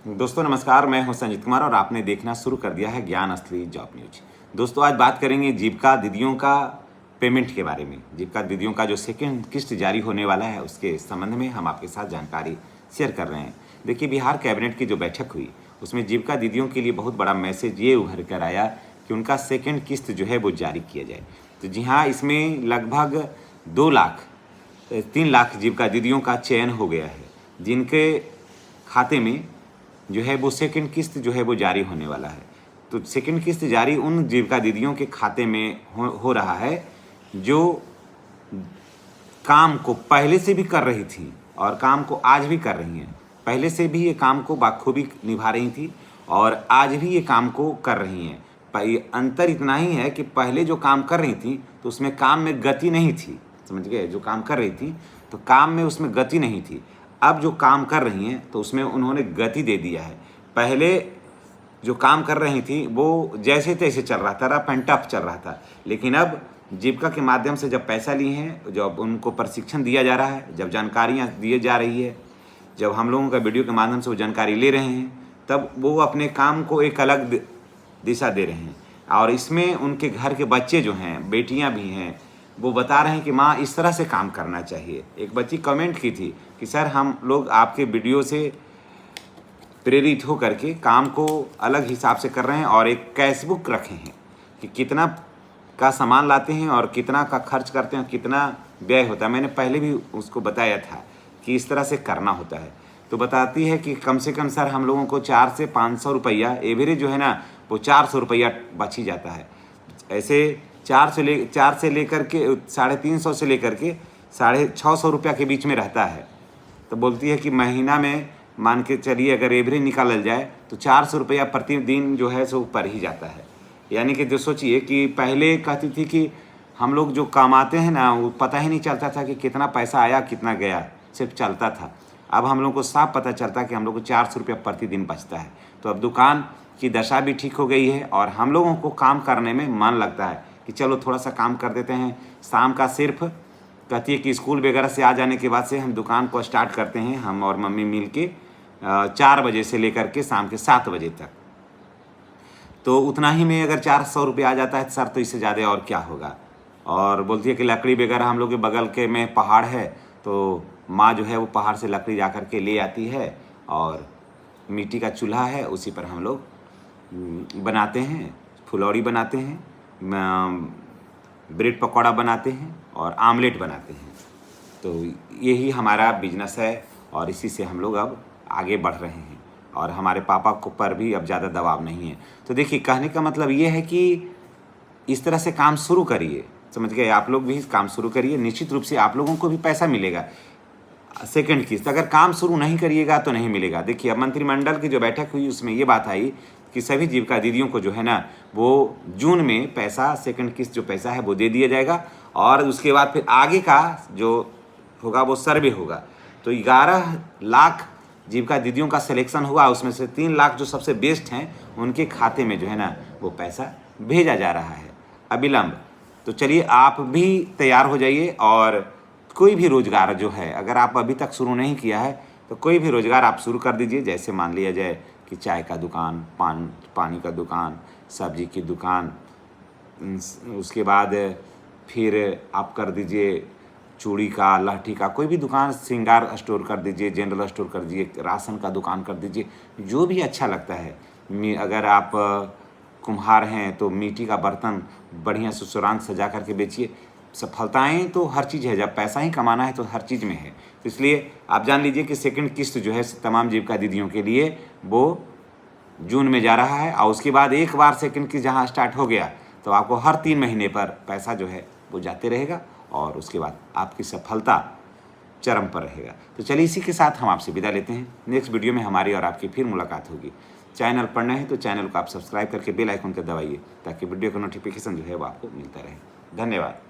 दोस्तों नमस्कार, मैं हूं संजीत कुमार और आपने देखना शुरू कर दिया है ज्ञान असली जॉब न्यूज। दोस्तों आज बात करेंगे जीविका दीदियों का पेमेंट के बारे में। जीविका दीदियों का जो सेकंड किस्त जारी होने वाला है उसके संबंध में हम आपके साथ जानकारी शेयर कर रहे हैं। देखिए, बिहार कैबिनेट की जो बैठक हुई उसमें जीविका दीदियों के लिए बहुत बड़ा मैसेज ये उभर कर आया कि उनका सेकेंड किस्त जो है वो जारी किया जाए। तो जी हाँ, इसमें लगभग 3 लाख जीविका दीदियों का चयन हो गया है, जिनके खाते में जो है वो सेकंड किस्त जो है वो जारी होने वाला है। तो सेकंड किस्त जारी उन जीविका दीदियों के खाते में हो रहा है जो काम को पहले से भी कर रही थी और काम को आज भी कर रही हैं। पहले से भी ये काम को बाखूबी निभा रही थी और आज भी ये काम को कर रही हैं। अंतर इतना ही है कि पहले जो काम कर रही थी तो उसमें काम में गति नहीं थी, समझ गए। जो काम कर रही थी तो काम में उसमें गति नहीं थी। अब जो काम कर रही हैं तो उसमें उन्होंने गति दे दिया है। पहले जो काम कर रही थी वो जैसे तैसे चल रहा था, रफ एंड टफ चल रहा था, लेकिन अब जीविका के माध्यम से जब पैसा लिए हैं, जब उनको प्रशिक्षण दिया जा रहा है, जब जानकारियाँ दी जा रही है, जब हम लोगों का वीडियो के माध्यम से वो जानकारी ले रहे हैं, तब वो अपने काम को एक अलग दिशा दे रहे हैं। और इसमें उनके घर के बच्चे जो हैं, बेटियां भी हैं, वो बता रहे हैं कि माँ इस तरह से काम करना चाहिए। एक बच्ची कमेंट की थी कि सर हम लोग आपके वीडियो से प्रेरित हो करके काम को अलग हिसाब से कर रहे हैं और एक कैश बुक रखे हैं कि कितना का सामान लाते हैं और कितना का खर्च करते हैं, कितना व्यय होता है। मैंने पहले भी उसको बताया था कि इस तरह से करना होता है। तो बताती है कि कम से कम सर हम लोगों को 400 से 500 रुपया एवरेज जो है ना वो 400 रुपया बच ही जाता है। ऐसे 4 से लेकर के 350 से लेकर के 650 रुपया के बीच में रहता है। तो बोलती है कि महीना में मान के चलिए अगर एवरेज निकाला जाए तो 400 रुपया प्रतिदिन जो है सो पर ही जाता है। यानी कि जो सोचिए कि पहले कहती थी कि हम लोग जो कमाते हैं ना वो पता ही नहीं चलता था कि कितना पैसा आया कितना गया, सिर्फ चलता था। अब हम लोग को साफ पता चलता है कि हम लोग को 400 रुपया प्रतिदिन बचता है। तो अब दुकान की दशा भी ठीक हो गई है और हम लोगों को काम करने में मन लगता है कि चलो थोड़ा सा काम कर देते हैं। शाम का सिर्फ कहती है कि स्कूल वगैरह से आ जाने के बाद से हम दुकान को स्टार्ट करते हैं, हम और मम्मी मिल के 4 बजे से लेकर के शाम के 7 बजे तक। तो उतना ही में अगर 400 रुपये आ जाता है सर तो इससे ज़्यादा और क्या होगा। और बोलती है कि लकड़ी वगैरह हम लोग के बगल के में पहाड़ है तो माँ जो है वो पहाड़ से लकड़ी जा कर के ले आती है और मिट्टी का चूल्हा है उसी पर हम लोग बनाते हैं, फुलौरी बनाते हैं, ब्रेड पकौड़ा बनाते हैं और आमलेट बनाते हैं। तो यही हमारा बिजनेस है और इसी से हम लोग अब आगे बढ़ रहे हैं और हमारे पापा को पर भी अब ज़्यादा दबाव नहीं है। तो देखिए, कहने का मतलब ये है कि इस तरह से काम शुरू करिए, समझ गए। आप लोग भी काम शुरू करिए, निश्चित रूप से आप लोगों को भी पैसा मिलेगा। सेकंड किस्त अगर काम शुरू नहीं करिएगा तो नहीं मिलेगा। देखिए, अब मंत्रिमंडल की जो बैठक हुई उसमें ये बात आई कि सभी जीविका दीदियों को जो है ना वो जून में पैसा सेकंड किस्त जो पैसा है वो दे दिया जाएगा और उसके बाद फिर आगे का जो होगा वो सर्वे होगा। तो 11 लाख जीविका दीदियों का सिलेक्शन हुआ, उसमें से 3 लाख जो सबसे बेस्ट हैं उनके खाते में जो है ना वो पैसा भेजा जा रहा है अविलंब। तो चलिए आप भी तैयार हो जाइए और कोई भी रोज़गार जो है अगर आप अभी तक शुरू नहीं किया है तो कोई भी रोज़गार आप शुरू कर दीजिए। जैसे मान लिया जाए कि चाय का दुकान, पानी का दुकान, सब्जी की दुकान, उसके बाद फिर आप कर दीजिए चूड़ी का, लहठी का, कोई भी दुकान, श्रृंगार स्टोर कर दीजिए, जनरल स्टोर कर दीजिए, राशन का दुकान कर दीजिए, जो भी अच्छा लगता है। अगर आप कुम्हार हैं तो मिट्टी का बर्तन बढ़िया से सुरांग सजा करके बेचिए। सफलताएं तो हर चीज़ है, जब पैसा ही कमाना है तो हर चीज़ में है। तो इसलिए आप जान लीजिए कि सेकंड किस्त जो है तमाम जीविका दीदियों के लिए वो जून में जा रहा है और उसके बाद एक बार सेकंड किस्त जहां स्टार्ट हो गया तो आपको हर 3 महीने पर पैसा जो है वो जाते रहेगा और उसके बाद आपकी सफलता चरम पर रहेगा। तो चलिए इसी के साथ हम आपसे विदा लेते हैं। नेक्स्ट वीडियो में हमारी और आपकी फिर मुलाकात होगी। चैनल पर नए हैं तो चैनल को आप सब्सक्राइब करके बेल आइकन को दबाइए ताकि वीडियो का नोटिफिकेशन जो है वो आपको मिलता रहे। धन्यवाद।